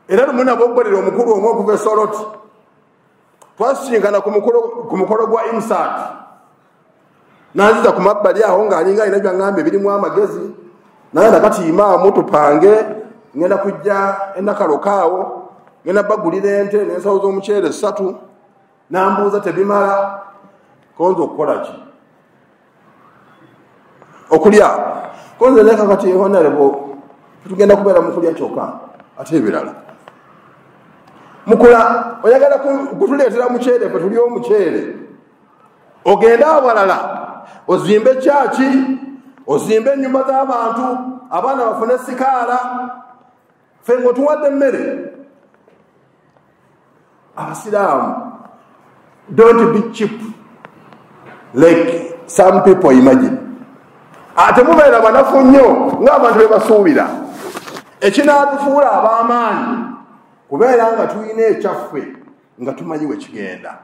era lumuna bogolera omukulu omwe okuva e Soroti twasisinkana ku mukolo gwa IMSAT nanziza ku mabbali aho ng'alinga alina byaŋŋambe birimu amagezi nagenda kati imaamu tupange ngenda kujja ennakalokaawo ngenda bagulira ente n'ensawo z'omuceere 3 nambuuza tebimala konza okukola ki okulya konza leka kati honorable tugenda kubeera mu kulya kyokka ate ebirala mukula oyagala kutuleetera muceere fe tuli omuceere ogenda awalala ozimbe kyaki ozimbe ennyumba z'abantu abaana bafune sikaala fe ng'otuwadde emmere abasiraamu don't be cheap like some people imagine ate mubeera banafu nnyo ng'abantu be basuubira ekinaatufuula ab'amaanyi kubeera nga tulina ekyaffe nga tumanyi we kigenda